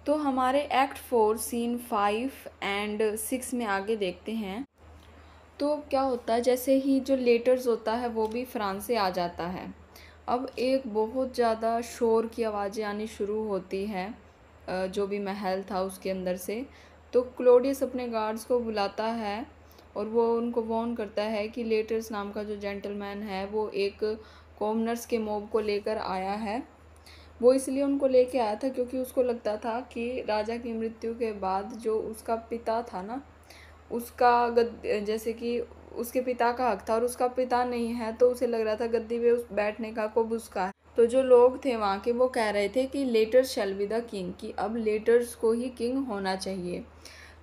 तो हमारे act 4 scene 5 and 6 में आगे देखते हैं। तो क्या होता है, जैसे ही जो लेटर्स होता है वो भी फ्रांस से आ जाता है। अब एक बहुत ज़्यादा शोर की आवाज़ें आनी शुरू होती है जो भी महल था उसके अंदर से। तो क्लोडियस अपने गार्ड्स को बुलाता है और वो उनको वार्न करता है कि लेटर्स नाम का जो जेंटलमैन है वो एक कॉमनर्स के मॉब को लेकर आया है। वो इसलिए उनको लेके आया था क्योंकि उसको लगता था कि राजा की मृत्यु के बाद जो उसका पिता था ना, उसका जैसे कि उसके पिता का हक था और उसका पिता नहीं है, तो उसे लग रहा था गद्दी पे उस बैठने का खूब उसका है। तो जो लोग थे वहाँ के वो कह रहे थे कि letters shall be the king, कि अब लेटर्स को ही किंग होना चाहिए।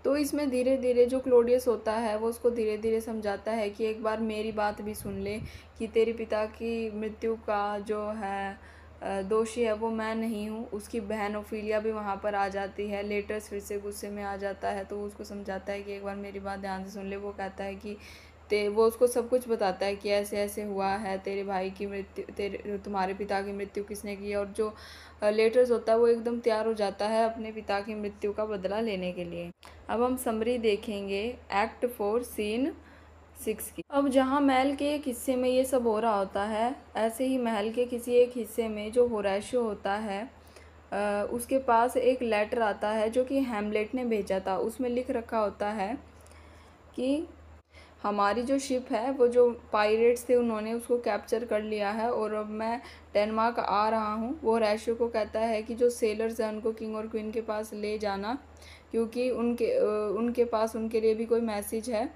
तो इसमें धीरे धीरे जो क्लोडियस होता है वो उसको धीरे धीरे समझाता है कि एक बार मेरी बात भी सुन ले, कि तेरे पिता की मृत्यु का जो है दोषी है वो मैं नहीं हूँ। उसकी बहन ओफिलिया भी वहाँ पर आ जाती है। लेटर्स फिर से गुस्से में आ जाता है तो वो उसको समझाता है कि एक बार मेरी बात ध्यान से सुन ले। वो कहता है कि वो उसको सब कुछ बताता है कि ऐसे ऐसे हुआ है, तेरे भाई की मृत्यु, तुम्हारे पिता की मृत्यु किसने की है। और जो लेटर्स होता है वो एकदम तैयार हो जाता है अपने पिता की मृत्यु का बदला लेने के लिए। अब हम समरी देखेंगे एक्ट 4 सीन 6 की। अब जहाँ महल के एक हिस्से में ये सब हो रहा होता है, ऐसे ही महल के किसी एक हिस्से में जो होरेशियो होता है उसके पास एक लेटर आता है जो कि हैमलेट ने भेजा था। उसमें लिख रखा होता है कि हमारी जो शिप है वो जो पायरेट्स थे उन्होंने उसको कैप्चर कर लिया है और अब मैं डेनमार्क आ रहा हूँ। वो होरेशियो को कहता है कि जो सेलर्स हैं उनको किंग और क्वीन के पास ले जाना, क्योंकि उनके पास उनके लिए भी कोई मैसेज है।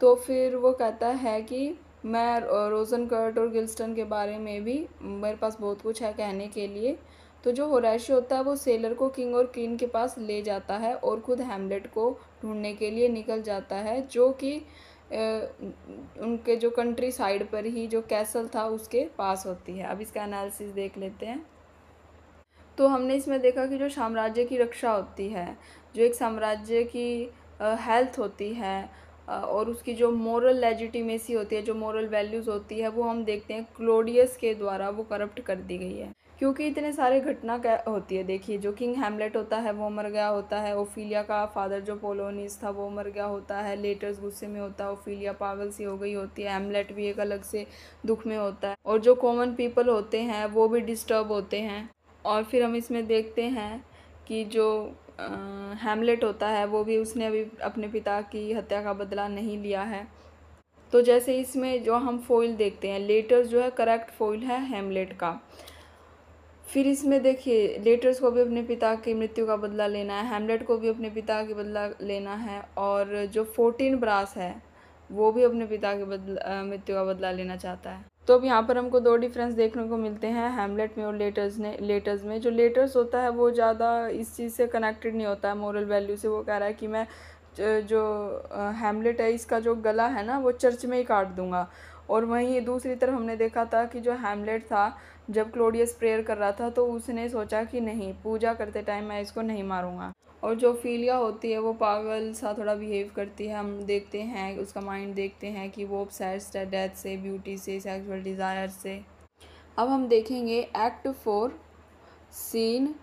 तो फिर वो कहता है कि मैं रोजनकर्ट और गिल्स्टन के बारे में भी मेरे पास बहुत कुछ है कहने के लिए। तो जो होरेशियो होता है वो सेलर को किंग और क्वीन के पास ले जाता है और खुद हैमलेट को ढूंढने के लिए निकल जाता है, जो कि उनके जो कंट्री साइड पर ही जो कैसल था उसके पास होती है। अब इसका एनालिसिस देख लेते हैं। तो हमने इसमें देखा कि जो साम्राज्य की रक्षा होती है, जो एक साम्राज्य की हेल्थ होती है और उसकी जो मोरल लेजिटिमेसी होती है, जो मोरल वैल्यूज़ होती है, वो हम देखते हैं क्लोडियस के द्वारा वो करप्ट कर दी गई है। क्योंकि इतने सारे घटना क्या होती है, देखिए जो किंग हैमलेट होता है वो मर गया होता है, ओफिलिया का फादर जो पोलोनियस था वो मर गया होता है, लेटर्स गुस्से में होता है, ओफिलिया पागल सी हो गई होती है, हैमलेट भी एक अलग से दुख में होता है और जो कॉमन पीपल होते हैं वो भी डिस्टर्ब होते हैं। और फिर हम इसमें देखते हैं कि जो हैमलेट होता है वो भी उसने अभी अपने पिता की हत्या का बदला नहीं लिया है। तो जैसे इसमें जो हम फोइल देखते हैं, लेटर्स जो है करेक्ट फोइल है हैमलेट का। फिर इसमें देखिए लेटर्स को भी अपने पिता की मृत्यु का बदला लेना है, हैमलेट को भी अपने पिता की बदला लेना है, और जो 14 ब्रास है वो भी अपने पिता के मृत्यु का बदला लेना चाहता है। तो अब यहाँ पर हमको दो डिफरेंस देखने को मिलते हैं हैमलेट में और लेटर्स में। जो लेटर्स होता है वो ज़्यादा इस चीज़ से कनेक्टेड नहीं होता है मोरल वैल्यू से। वो कह रहा है कि मैं जो हैमलेट है इसका जो गला है ना वो चर्च में ही काट दूंगा। और वहीं दूसरी तरफ हमने देखा था कि जो हैमलेट था जब क्लोडियस प्रेयर कर रहा था तो उसने सोचा कि नहीं, पूजा करते टाइम मैं इसको नहीं मारूंगा। और जो ओफिलिया होती है वो पागल सा थोड़ा बिहेव करती है। हम देखते हैं उसका माइंड देखते हैं कि वो ऑब्सेस्ड है डेथ से, ब्यूटी से, सेक्सुअल डिज़ायर से। अब हम देखेंगे एक्ट 4 सीन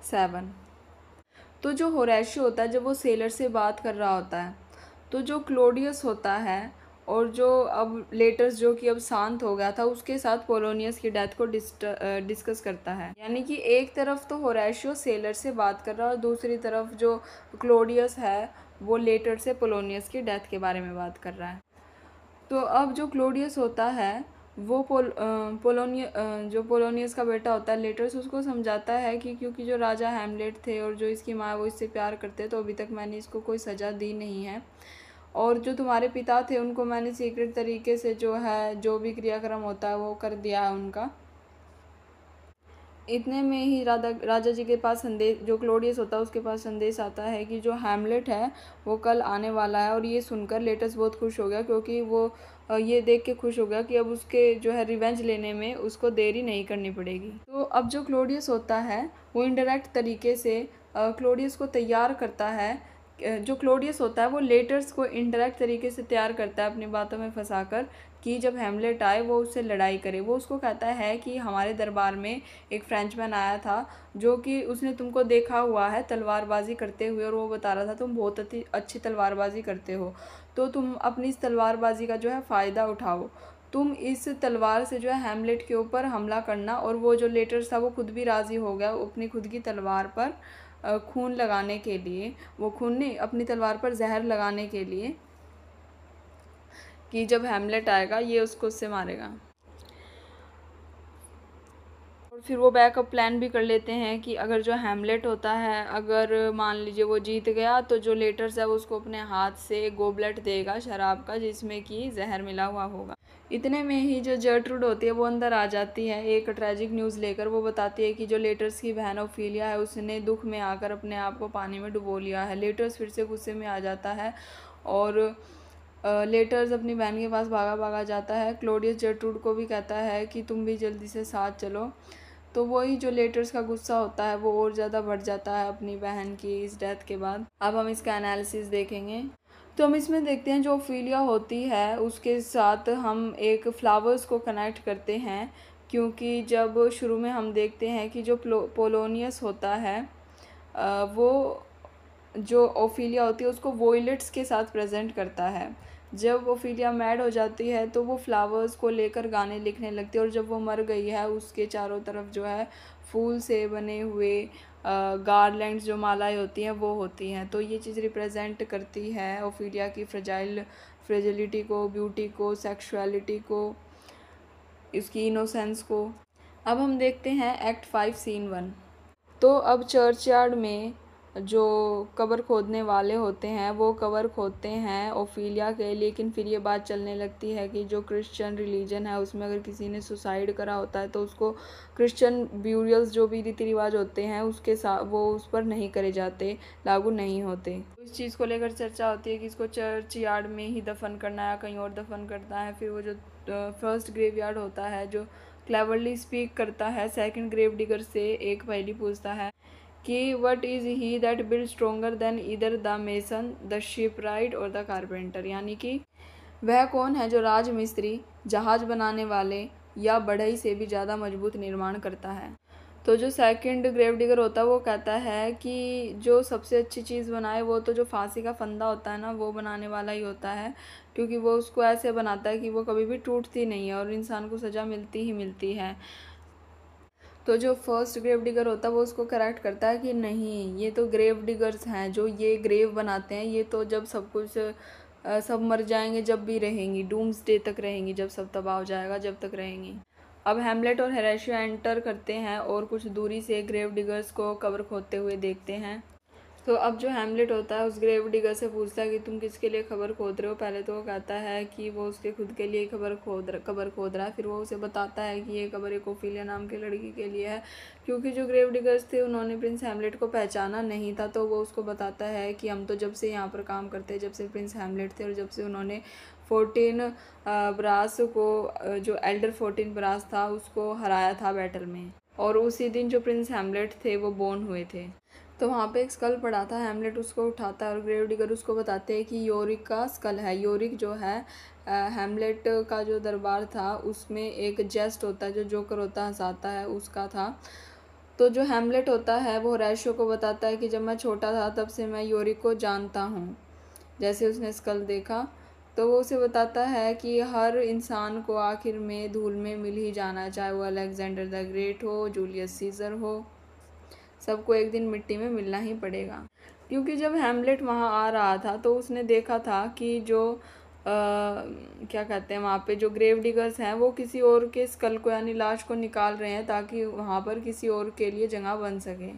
7। तो जो होरेशियो होता है जब वो सेलर से बात कर रहा होता है, तो जो क्लोडियस होता है और जो अब लेटर्स जो कि अब शांत हो गया था उसके साथ पोलोनियस की डेथ को डिस्कस करता है। यानी कि एक तरफ तो होरेशियो सेलर से बात कर रहा है और दूसरी तरफ जो क्लोडियस है वो लेटर से पोलोनियस की डेथ के बारे में बात कर रहा है। तो अब जो क्लोडियस होता है वो जो पोलोनियस का बेटा होता है लेटर्स उसको समझाता है कि क्योंकि जो राजा हैमलेट थे और जो इसकी माँ वो इससे प्यार करते तो अभी तक मैंने इसको कोई सज़ा दी नहीं है, और जो तुम्हारे पिता थे उनको मैंने सीक्रेट तरीके से जो है जो भी क्रियाक्रम होता है वो कर दिया है उनका। इतने में ही राजा जी के पास संदेश, जो क्लोडियस होता है उसके पास संदेश आता है कि जो हैमलेट है वो कल आने वाला है। और ये सुनकर लेटर्स बहुत खुश हो गया क्योंकि वो ये देख के खुश हो गया कि अब उसके जो है रिवेंज लेने में उसको देरी नहीं करनी पड़ेगी। तो अब जो क्लोडियस होता है वो इनडायरेक्ट तरीके से क्लोडियस को तैयार करता है। जो क्लोडियस होता है वो लेटर्स को इनडायरेक्ट तरीके से तैयार करता है अपनी बातों में फंसाकर कि जब हेमलेट आए वो उससे लड़ाई करे। वो उसको कहता है कि हमारे दरबार में एक फ्रेंचमैन आया था जो कि उसने तुमको देखा हुआ है तलवारबाजी करते हुए, और वो बता रहा था तुम बहुत अच्छी तलवारबाजी करते हो, तो तुम अपनी इस तलवारबाजी का जो है फ़ायदा उठाओ, तुम इस तलवार से जो है हेमलेट के ऊपर हमला करना। और वो जो लेटर्स था वो खुद भी राज़ी हो गया अपनी खुद की तलवार पर खून लगाने के लिए, वो खून नहीं, अपनी तलवार पर जहर लगाने के लिए, कि जब हेमलेट आएगा ये उसको उससे मारेगा। और फिर वो बैकअप प्लान भी कर लेते हैं कि अगर जो हेमलेट होता है, अगर मान लीजिए वो जीत गया, तो जो लेटर्स है वो उसको अपने हाथ से गोबलेट देगा शराब का जिसमें कि जहर मिला हुआ होगा। इतने में ही जो जर्ट्रूड होती है वो अंदर आ जाती है एक ट्रेजिक न्यूज़ लेकर। वो बताती है कि जो लेटर्स की बहन ओफिलिया है उसने दुख में आकर अपने आप को पानी में डुबो लिया है। लेटर्स फिर से गुस्से में आ जाता है और लेटर्स अपनी बहन के पास भागा भागा जाता है। क्लोडियस जर्ट्रूड को भी कहता है कि तुम भी जल्दी से साथ चलो। तो वही जो लेटर्स का गुस्सा होता है वो और ज़्यादा बढ़ जाता है अपनी बहन की इस डेथ के बाद। अब हम इसका एनालिसिस देखेंगे। तो हम इसमें देखते हैं जो ओफिलिया होती है उसके साथ हम एक फ्लावर्स को कनेक्ट करते हैं, क्योंकि जब शुरू में हम देखते हैं कि जो पोलोनियस होता है वो जो ओफिलिया होती है उसको वोयलेट्स के साथ प्रेजेंट करता है। जब ओफिलिया मैड हो जाती है तो वो फ्लावर्स को लेकर गाने लिखने लगती है, और जब वो मर गई है उसके चारों तरफ जो है फूल से बने हुए गार्लैंड्स जो मालाएं होती हैं वो होती हैं। तो ये चीज़ रिप्रेजेंट करती है ओफिलिया की फ्रेजिलिटी को, ब्यूटी को, सेक्सुअलिटी को, इसकी इनोसेंस को। अब हम देखते हैं एक्ट 5 सीन 1। तो अब चर्चयार्ड में जो कब्र खोदने वाले होते हैं वो कब्र खोदते हैं ओफिलिया के, लेकिन फिर ये बात चलने लगती है कि जो क्रिश्चियन रिलीजन है उसमें अगर किसी ने सुसाइड करा होता है तो उसको क्रिश्चियन ब्यूरियल्स जो भी रीति रिवाज होते हैं उसके साथ वो उस पर नहीं करे जाते, लागू नहीं होते। तो इस चीज़ को लेकर चर्चा होती है कि इसको चर्च यार्ड में ही दफन करना है, कहीं और दफन करता है। फिर वो जो फर्स्ट ग्रेव यार्ड होता है जो क्लेवरली स्पीक करता है सेकंड ग्रेव डिगर से एक पहेली पूछता है कि what is he that build stronger then either the mason, the shipwright और द कारपेंटर, यानी कि वह कौन है जो राज मिस्त्री, जहाज बनाने वाले या बढ़ई से भी ज़्यादा मजबूत निर्माण करता है। तो जो सेकंड ग्रेव डिगर होता है वो कहता है कि जो सबसे अच्छी चीज़ बनाए वो तो जो फांसी का फंदा होता है ना वो बनाने वाला ही होता है, क्योंकि वो उसको ऐसे बनाता है कि वो कभी भी टूटती नहीं है और इंसान को सज़ा मिलती ही मिलती है। तो जो फर्स्ट ग्रेव डिगर होता है वो उसको करेक्ट करता है कि नहीं, ये तो ग्रेव डिगर्स हैं जो ये ग्रेव बनाते हैं, ये तो जब सब कुछ सब मर जाएंगे जब भी रहेंगी, डूम्सडे तक रहेंगी, जब सब तबाह हो जाएगा जब तक रहेंगी। अब हेमलेट और होरेशियो एंटर करते हैं और कुछ दूरी से ग्रेव डिगर्स को कब्र खोदते हुए देखते हैं। तो अब जो हेमलेट होता है उस ग्रेव डिगर से पूछता है कि तुम किसके लिए खबर खोद रहे हो। पहले तो वो कहता है कि वो उसके खुद के लिए कब्र खोद रहा है। फिर वो उसे बताता है कि ये कब्र एक ओफिलिया नाम की लड़की के लिए है, क्योंकि जो ग्रेव डिगर्स थे उन्होंने प्रिंस हेमलेट को पहचाना नहीं था। तो वो उसको बताता है कि हम तो जब से यहाँ पर काम करते हैं, जब से प्रिंस हेमलेट थे और जब से उन्होंने 14 ब्रास को, जो एल्डर 14 ब्रास था उसको हराया था बैटल में, और उसी दिन जो प्रिंस हेमलेट थे वो बोर्न हुए थे। तो वहाँ पे एक स्कल पड़ा था, हेमलेट उसको उठाता है और ग्रेव डिगर उसको बताते हैं कि योरिक का स्कल है। योरिक जो है हेमलेट का जो दरबार था उसमें एक जेस्ट होता है, जो जोकर होता है हंसाता है, उसका था। तो जो हेमलेट होता है वो होरेशियो को बताता है कि जब मैं छोटा था तब से मैं योरिक को जानता हूँ। जैसे उसने स्कल देखा तो वो उसे बताता है कि हर इंसान को आखिर में धूल में मिल ही जाना, चाहे वो अलेक्जेंडर द ग्रेट हो, जूलियस सीजर हो, सबको एक दिन मिट्टी में मिलना ही पड़ेगा। क्योंकि जब हेमलेट वहाँ आ रहा था तो उसने देखा था कि जो क्या कहते हैं वहाँ पे जो ग्रेव डिगर्स हैं वो किसी और के स्कल को यानी लाश को निकाल रहे हैं ताकि वहाँ पर किसी और के लिए जगह बन सके।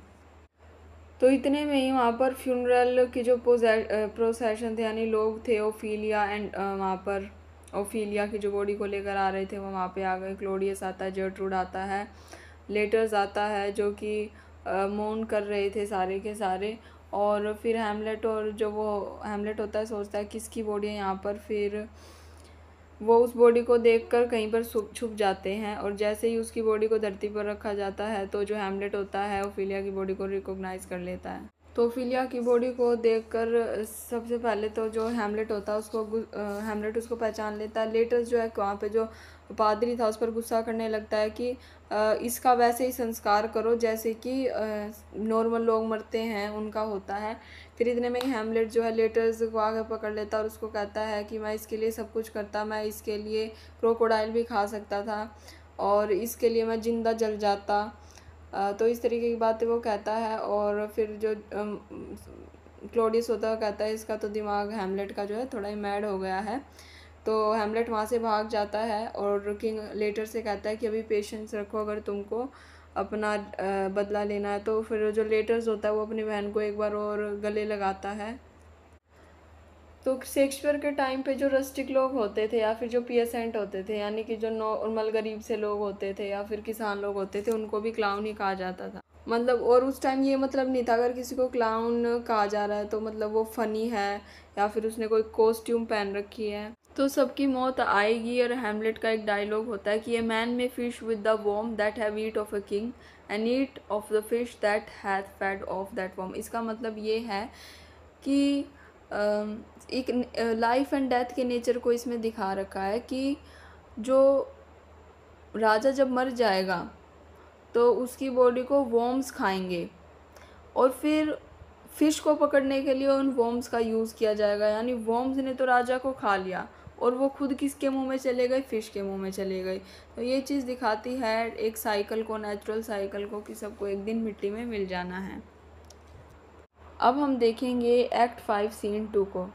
तो इतने में ही वहाँ पर फ्यूनरल की जो प्रोसेशन थे यानी लोग थे ओफिलिया एंड वहाँ पर ओफिलिया की जो बॉडी को लेकर आ रहे थे वो वहाँ पे आ गए। क्लोडियस आता है, जर्ट्रूड आता है, लेटर्स आता है जो कि मौन कर रहे थे सारे के सारे। और फिर हेमलेट और जो वो हेमलेट होता है सोचता है किसकी बॉडी है यहाँ पर, फिर वो उस बॉडी को देखकर कहीं पर छुप जाते हैं। और जैसे ही उसकी बॉडी को धरती पर रखा जाता है तो जो हेमलेट होता है ओफिलिया की बॉडी को रिकॉग्नाइज कर लेता है। तो ओफिलिया की बॉडी को देखकर सबसे पहले तो जो हैमलेट होता है उसको हैमलेट उसको पहचान लेता है। लेटर जो है वहाँ पे जो पादरी था उस पर गुस्सा करने लगता है कि इसका वैसे ही संस्कार करो जैसे कि नॉर्मल लोग मरते हैं उनका होता है। फिर इतने में ही हैमलेट जो है लेटर्स को आगे पकड़ लेता है और उसको कहता है कि मैं इसके लिए सब कुछ करता, मैं इसके लिए क्रोकोडाइल भी खा सकता था और इसके लिए मैं जिंदा जल जाता। तो इस तरीके की बातें वो कहता है। और फिर जो क्लोडियस होता है कहता है इसका तो दिमाग हैमलेट का जो है थोड़ा ही मैड हो गया है। तो हैमलेट वहाँ से भाग जाता है और किंग लेटर से कहता है कि अभी पेशेंस रखो, अगर तुमको अपना बदला लेना है। तो फिर जो लेटर्स होता है वो अपनी बहन को एक बार और गले लगाता है। तो शेक्सपियर के टाइम पे जो रस्टिक लोग होते थे या फिर जो पीएसेंट होते थे, यानी कि जो नॉर्मल गरीब से लोग होते थे या फिर किसान लोग होते थे, उनको भी क्लाउन ही कहा जाता था। मतलब और उस टाइम ये मतलब नहीं था अगर किसी को क्लाउन कहा जा रहा है तो मतलब वो फनी है या फिर उसने कोई कॉस्ट्यूम पहन रखी है। तो सबकी मौत आएगी। और हैमलेट का एक डायलॉग होता है कि a man may fish with the worm that have eat of a king and eat of the fish that hath fed of that worm. इसका मतलब ये है कि एक लाइफ एंड डेथ के नेचर को इसमें दिखा रखा है कि जो राजा जब मर जाएगा तो उसकी बॉडी को वॉर्म्स खाएंगे और फिर फिश को पकड़ने के लिए उन वॉर्म्स का यूज़ किया जाएगा। यानी वॉर्म्स ने तो राजा को खा लिया और वो खुद किसके मुंह में चले गए, फिश के मुंह में चले गए। तो ये चीज़ दिखाती है एक साइकिल को, नेचुरल साइकिल को, कि सबको एक दिन मिट्टी में मिल जाना है। अब हम देखेंगे एक्ट 5 सीन 2 को।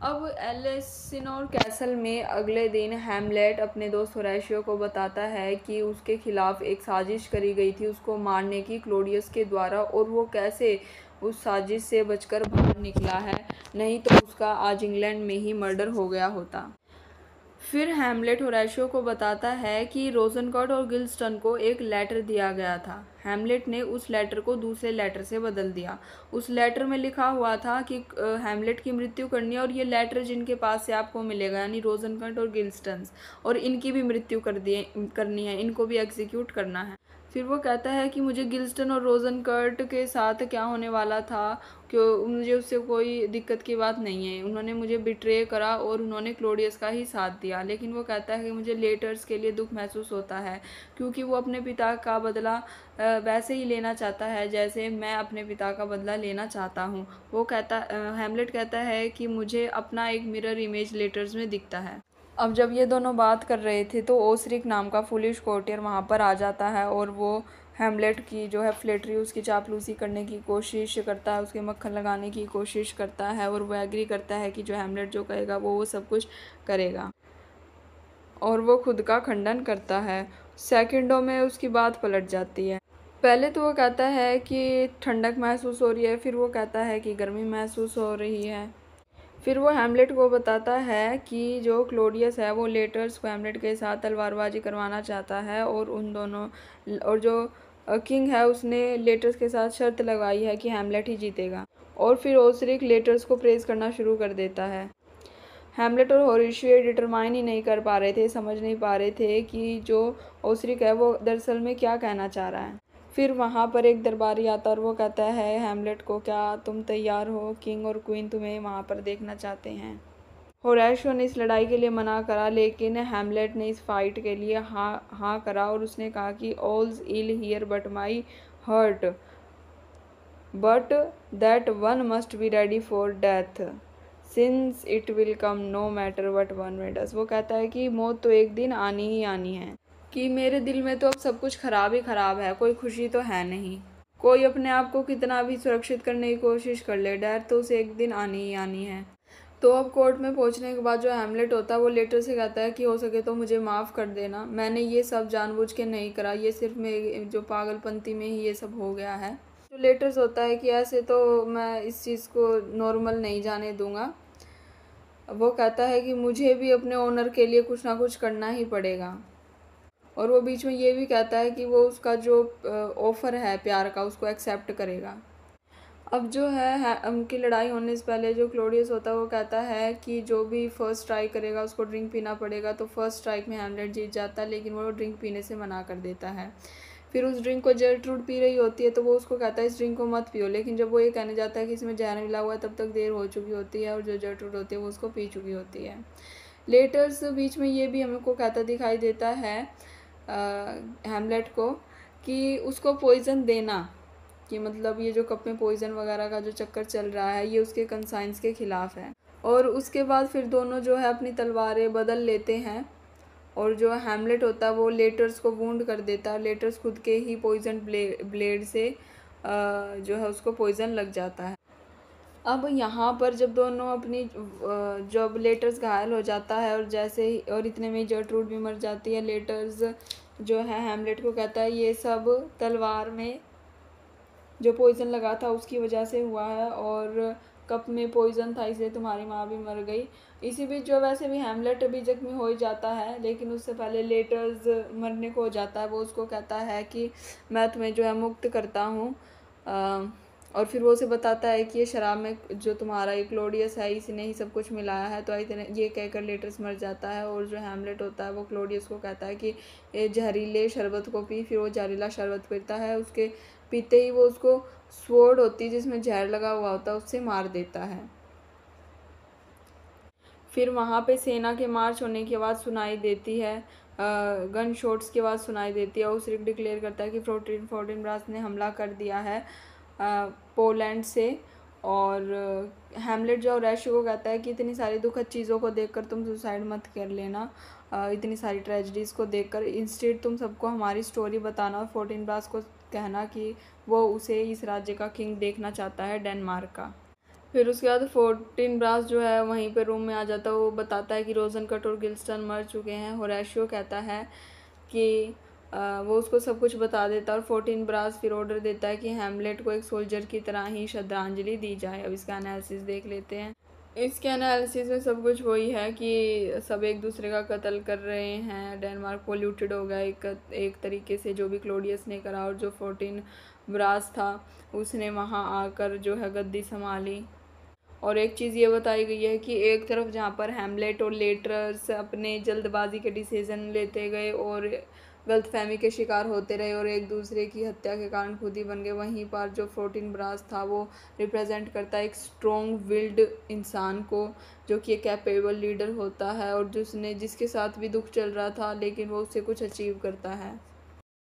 अब एलेसिनोर कैसल में अगले दिन हैमलेट अपने दोस्त होरेशियो को बताता है कि उसके खिलाफ एक साजिश करी गई थी उसको मारने की क्लोडियस के द्वारा, और वो कैसे उस साजिश से बचकर बाहर निकला है, नहीं तो उसका आज इंग्लैंड में ही मर्डर हो गया होता। फिर हैमलेट होरेशियो को बताता है कि रोजनकॉट और गिल्स्टन को एक लेटर दिया गया था। हैमलेट ने उस लेटर को दूसरे लेटर से बदल दिया। उस लेटर में लिखा हुआ था कि हैमलेट की मृत्यु करनी है और ये लेटर जिनके पास से आपको मिलेगा, यानी रोजनकॉट और गिल्स्टन, और इनकी भी मृत्यु करनी है, इनको भी एग्जीक्यूट करना है। फिर वो कहता है कि मुझे गिल्स्टन और रोजनकर्ट के साथ क्या होने वाला था, क्यों मुझे उससे कोई दिक्कत की बात नहीं है, उन्होंने मुझे बिट्रे करा और उन्होंने क्लोडियस का ही साथ दिया। लेकिन वो कहता है कि मुझे लेटर्स के लिए दुख महसूस होता है क्योंकि वो अपने पिता का बदला वैसे ही लेना चाहता है जैसे मैं अपने पिता का बदला लेना चाहता हूँ। वो कहता हैमलेट कहता है कि मुझे अपना एक मिरर इमेज लेटर्स में दिखता है। अब जब ये दोनों बात कर रहे थे तो ओसरिक नाम का फुलिश कोर्टियर वहाँ पर आ जाता है और वो हैमलेट की जो है फ्लेटरी, उसकी चापलूसी करने की कोशिश करता है, उसके मक्खन लगाने की कोशिश करता है और वो एग्री करता है कि जो हैमलेट जो कहेगा वो सब कुछ करेगा और वो खुद का खंडन करता है। सेकंडों में उसकी बात पलट जाती है। पहले तो वो कहता है कि ठंडक महसूस हो रही है, फिर वो कहता है कि गर्मी महसूस हो रही है। फिर वो हैमलेट को बताता है कि जो क्लोडियस है वो लेटर्स को हैमलेट के साथ तलवारबाजी करवाना चाहता है और उन दोनों और जो किंग है उसने लेटर्स के साथ शर्त लगाई है कि हैमलेट ही जीतेगा। और फिर ओसरिक लेटर्स को प्रेज करना शुरू कर देता है। हैमलेट और होरेशियो डिटरमाइन ही नहीं कर पा रहे थे, समझ नहीं पा रहे थे कि जो ओसरिक है वो दरअसल में क्या कहना चाह रहा है। फिर वहाँ पर एक दरबारी आता और वो कहता है हैमलेट को, क्या तुम तैयार हो, किंग और क्वीन तुम्हें वहाँ पर देखना चाहते हैं। होरेशियो ने इस लड़ाई के लिए मना करा लेकिन हैमलेट ने इस फाइट के लिए हाँ करा और उसने कहा कि all's ill here but my heart, but that one must be ready for death since it will come no matter what one may does. वो कहता है कि मौत तो एक दिन आनी ही आनी है, कि मेरे दिल में तो अब सब कुछ ख़राब ही ख़राब है, कोई खुशी तो है नहीं। कोई अपने आप को कितना भी सुरक्षित करने की कोशिश कर ले, डेथ तो उसे एक दिन आनी ही आनी है। तो अब कोर्ट में पहुंचने के बाद जो हैमलेट होता है वो लेटर से कहता है कि हो सके तो मुझे माफ़ कर देना, मैंने ये सब जानबूझ के नहीं करा, ये सिर्फ मेरी जो पागलपंती में ही ये सब हो गया है। जो लेटर्स होता है कि ऐसे तो मैं इस चीज़ को नॉर्मल नहीं जाने दूंगा। वो कहता है कि मुझे भी अपने ओनर के लिए कुछ ना कुछ करना ही पड़ेगा। और वो बीच में ये भी कहता है कि वो उसका जो ऑफ़र है प्यार का उसको एक्सेप्ट करेगा। अब जो है उनकी लड़ाई होने से पहले जो क्लोडियस होता है वो कहता है कि जो भी फर्स्ट स्ट्राइक करेगा उसको ड्रिंक पीना पड़ेगा। तो फर्स्ट स्ट्राइक में हैमलेट जीत जाता है लेकिन वो ड्रिंक पीने से मना कर देता है। फिर उस ड्रिंक को जर्ट्रूड पी रही होती है तो वो उसको कहता है इस ड्रिंक को मत पियो, लेकिन जब वो ये कहने जाता है कि इसमें जहर मिला हुआ है तब तक देर हो चुकी होती है और जो जर्ट्रूड होती है वो उसको पी चुकी होती है। लेटर्स बीच में ये भी हमको कहता दिखाई देता है हैमलेट को कि उसको पॉइज़न देना, कि मतलब ये जो कप में पॉइज़न वगैरह का जो चक्कर चल रहा है ये उसके कंसाइंस के ख़िलाफ़ है। और उसके बाद फिर दोनों जो है अपनी तलवारें बदल लेते हैं और जो हैमलेट होता है वो लेटर्स को वूंड कर देता है। लेटर्स खुद के ही पॉइज़न ब्लेड से जो है उसको पॉइज़न लग जाता है। अब यहाँ पर जब दोनों अपनी जब लेटर्स घायल हो जाता है और जैसे ही और इतने में जर्ट्रूड भी मर जाती है, लेटर्स जो है हैमलेट को कहता है ये सब तलवार में जो पॉइज़न लगा था उसकी वजह से हुआ है और कप में पॉइज़न था इसलिए तुम्हारी माँ भी मर गई। इसी बीच जो वैसे भी हैमलेट भी जख्मी हो ही जाता है, लेकिन उससे पहले लेटर्स मरने को हो जाता है। वो उसको कहता है कि मैं तुम्हें जो है मुक्त करता हूँ, और फिर वो उसे बताता है कि ये शराब में जो तुम्हारा ये क्लोडियस है इसी ने ही सब कुछ मिलाया है। तो इतने ये कहकर लेटर्स मर जाता है और जो हैमलेट होता है वो क्लोडियस को कहता है कि ये जहरीले शरबत को पी। फिर वो जहरीला शरबत पीता है, उसके पीते ही वो उसको स्वॉर्ड होती है जिसमें जहर लगा हुआ होता है उससे मार देता है। फिर वहाँ पे सेना के मार्च होने की आवाज़ सुनाई देती है, गन शॉट्स की आवाज़ सुनाई देती है और उस डिक्लेयर करता है कि फोर्टिनब्रास ने हमला कर दिया है पोलैंड से। और हैमलेट जो होरेशियो को कहता है कि इतनी सारी दुखद चीज़ों को देखकर तुम सुसाइड मत कर लेना, इतनी सारी ट्रेजेडीज़ को देखकर इंस्टेड तुम सबको हमारी स्टोरी बताना और फोर्टिनब्रास को कहना कि वो उसे इस राज्य का किंग देखना चाहता है, डेनमार्क का। फिर उसके बाद फोर्टिनब्रास जो है वहीं पे रूम में आ जाता है। वो बताता है कि रोजनकट और गिल्स्टन मर चुके हैं। होरेशियो कहता है कि वो उसको सब कुछ बता देता है और फोर्टिनब्रास फिर ऑर्डर देता है कि हैमलेट को एक सोल्जर की तरह ही श्रद्धांजलि दी जाए। अब इसका एनालिसिस देख लेते हैं। इसके एनालिसिस में सब कुछ वही है कि सब एक दूसरे का कत्ल कर रहे हैं, डेनमार्क पोल्यूटेड हो गया एक तरीके से जो भी क्लोडियस ने करा, और जो फोर्टिनब्रास था उसने वहाँ आकर जो है गद्दी संभाली। और एक चीज़ ये बताई गई है कि एक तरफ जहाँ पर हैमलेट और लेटर्स अपने जल्दबाजी के डिसीजन लेते गए और गलतफहमी के शिकार होते रहे और एक दूसरे की हत्या के कारण खुद ही बन गए, वहीं पर जो फोर्टिनब्रास था वो रिप्रेजेंट करता है एक स्ट्रॉन्ग विल्ड इंसान को जो कि एक कैपेबल लीडर होता है और जिसके साथ भी दुख चल रहा था लेकिन वो उससे कुछ अचीव करता है।